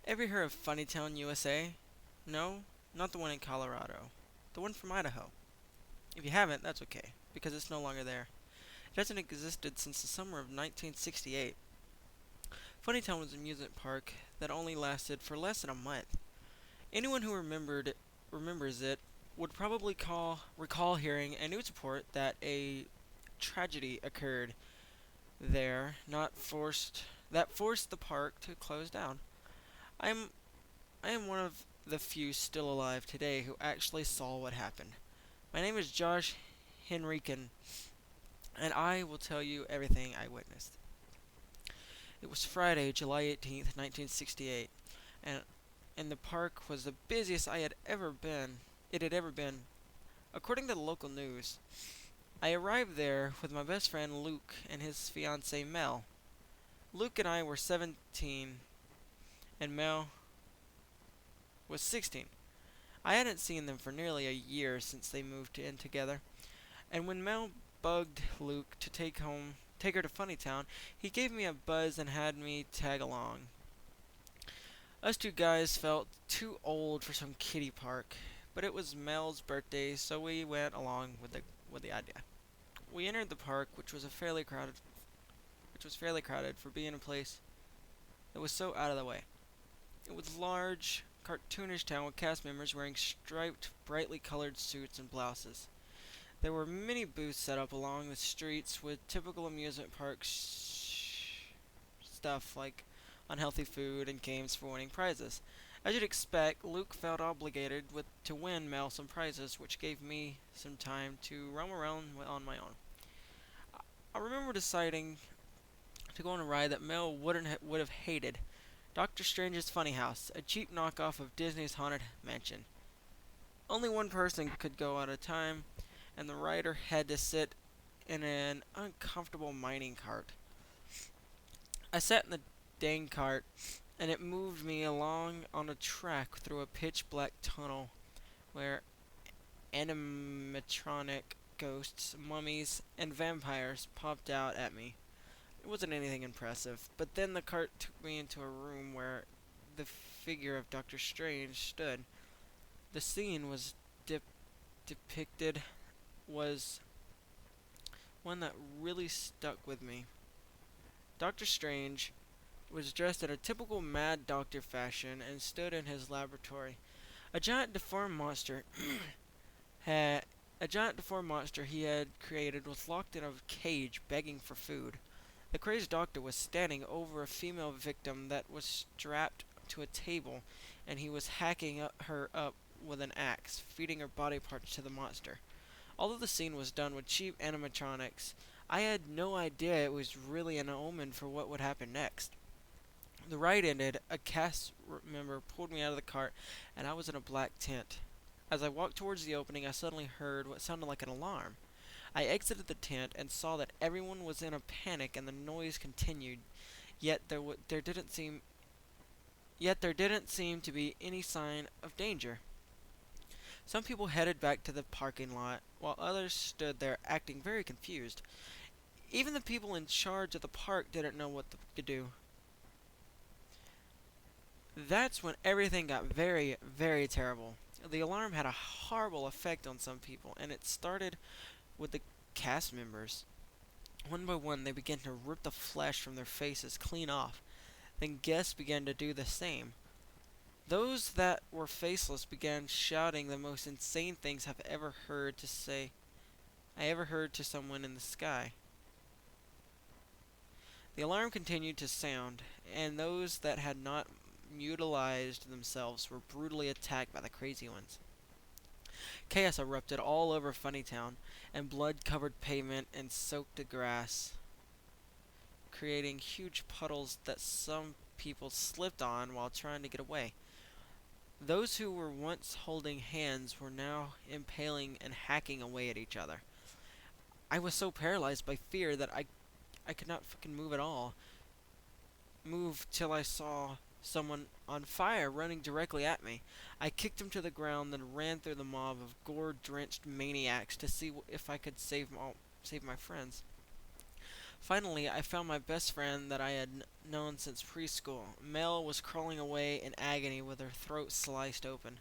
Ever heard of Funnytown, USA? No? Not the one in Colorado. The one from Idaho. If you haven't, that's okay, because it's no longer there. It hasn't existed since the summer of 1968. Funnytown was a amusement park that only lasted for less than a month. Anyone who remembers it would probably recall hearing a news report that a tragedy occurred there, not forced that forced the park to close down. I am I am one of the few still alive today who actually saw what happened. My name is Josh Henriken, and I will tell you everything I witnessed. It was Friday, July 18th, 1968, and the park was the busiest it had ever been. According to the local news, I arrived there with my best friend Luke and his fiancee Mel. Luke and I were 17 and Mel was 16. I hadn't seen them for nearly a year since they moved in together, and when Mel bugged Luke to take her to Funnytown, he gave me a buzz and had me tag along. Us two guys felt too old for some kiddie park, but it was Mel's birthday, so we went along with the idea. We entered the park, which was fairly crowded for being a place that was so out of the way. It was a large, cartoonish town with cast members wearing striped, brightly colored suits and blouses. There were many booths set up along the streets with typical amusement park stuff like unhealthy food and games for winning prizes. As you'd expect, Luke felt obligated to win Mel some prizes, which gave me some time to roam around on my own. I remember deciding to go on a ride that Mel would have hated. Doctor Strange's Funny House, a cheap knockoff of Disney's Haunted Mansion. Only one person could go at a time, and the rider had to sit in an uncomfortable mining cart. I sat in the dang cart, and it moved me along on a track through a pitch black tunnel where animatronic ghosts, mummies, and vampires popped out at me. It wasn't anything impressive, but then the cart took me into a room where the figure of Doctor Strange stood. The scene was depicted was one that really stuck with me. Doctor Strange was dressed in a typical Mad Doctor fashion and stood in his laboratory. A giant deformed monster had a giant deformed monster he had created was locked in a cage begging for food. The crazed doctor was standing over a female victim that was strapped to a table, and he was her up with an axe, feeding her body parts to the monster. Although the scene was done with cheap animatronics, I had no idea it was really an omen for what would happen next. The ride ended, a cast member pulled me out of the cart, and I was in a black tent. As I walked towards the opening, I suddenly heard what sounded like an alarm. I exited the tent and saw that everyone was in a panic and the noise continued, yet there didn't seem to be any sign of danger. Some people headed back to the parking lot, while others stood there acting very confused. Even the people in charge of the park didn't know what to do. That's when everything got very, very terrible. The alarm had a horrible effect on some people, and it started with the cast members. One by one, they began to rip the flesh from their faces clean off. Then guests began to do the same. Those that were faceless began shouting the most insane things I ever heard to someone in the sky. The alarm continued to sound, and those that had not mutilized themselves were brutally attacked by the crazy ones. Chaos erupted all over Funnytown, and blood covered pavement and soaked the grass, creating huge puddles that some people slipped on while trying to get away. Those who were once holding hands were now impaling and hacking away at each other. I was so paralyzed by fear that I could not fucking move at all. Move till I saw someone on fire running directly at me. I kicked him to the ground, then ran through the mob of gore-drenched maniacs to see if I could save my friends. Finally, I found my best friend that I had known since preschool. Mel was crawling away in agony with her throat sliced open.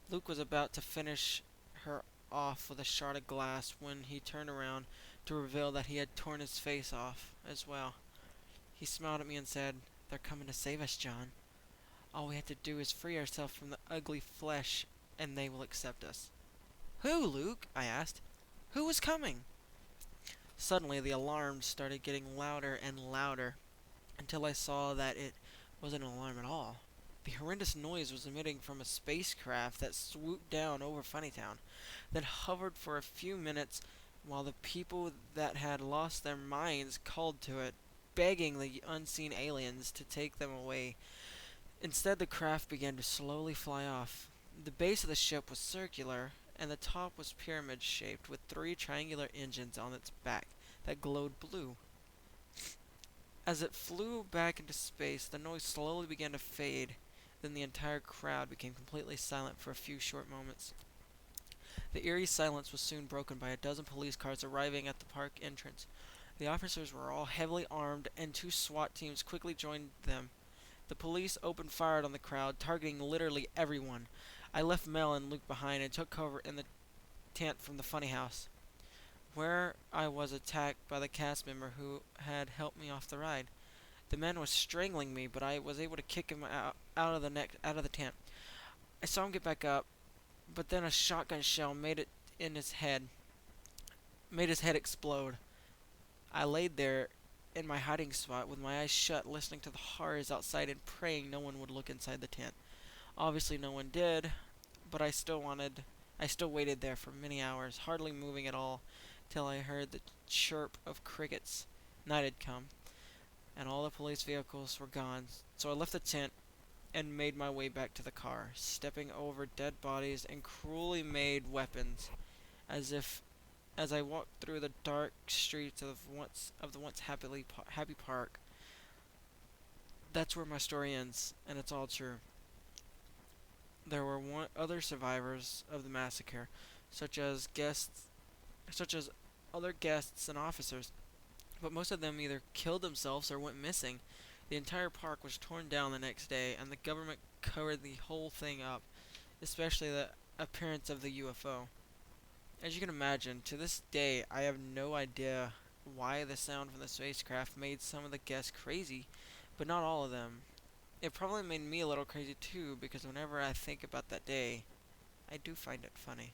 Luke was about to finish her off with a shard of glass when he turned around to reveal that he had torn his face off as well. He smiled at me and said, "They're coming to save us, John. All we have to do is free ourselves from the ugly flesh, and they will accept us." "Who, Luke?" I asked. "Who was coming?" Suddenly, the alarm started getting louder and louder until I saw that it wasn't an alarm at all. The horrendous noise was emitting from a spacecraft that swooped down over Funnytown, then hovered for a few minutes while the people that had lost their minds called to it, begging the unseen aliens to take them away. Instead, the craft began to slowly fly off. The base of the ship was circular, and the top was pyramid shaped with three triangular engines on its back that glowed blue. As it flew back into space, the noise slowly began to fade. Then the entire crowd became completely silent for a few short moments. The eerie silence was soon broken by a dozen police cars arriving at the park entrance. The officers were all heavily armed, and two SWAT teams quickly joined them. The police opened fire on the crowd, targeting literally everyone. I left Mel and Luke behind and took cover in the tent from the funny house, where I was attacked by the cast member who had helped me off the ride. The man was strangling me, but I was able to kick him out of the tent. I saw him get back up, but then a shotgun shell made his head explode. I laid there in my hiding spot with my eyes shut, listening to the horrors outside and praying no one would look inside the tent. Obviously no one did, but I still waited there for many hours, hardly moving at all, till I heard the chirp of crickets. Night had come, and all the police vehicles were gone, so I left the tent and made my way back to the car, stepping over dead bodies and cruelly made weapons, as I walked through the dark streets of the once happy park. That's where my story ends, and it's all true. There were other survivors of the massacre, such as such as other guests and officers, but most of them either killed themselves or went missing. The entire park was torn down the next day, and the government covered the whole thing up, especially the appearance of the UFO. As you can imagine, to this day, I have no idea why the sound from the spacecraft made some of the guests crazy, but not all of them. It probably made me a little crazy too, because whenever I think about that day, I do find it funny.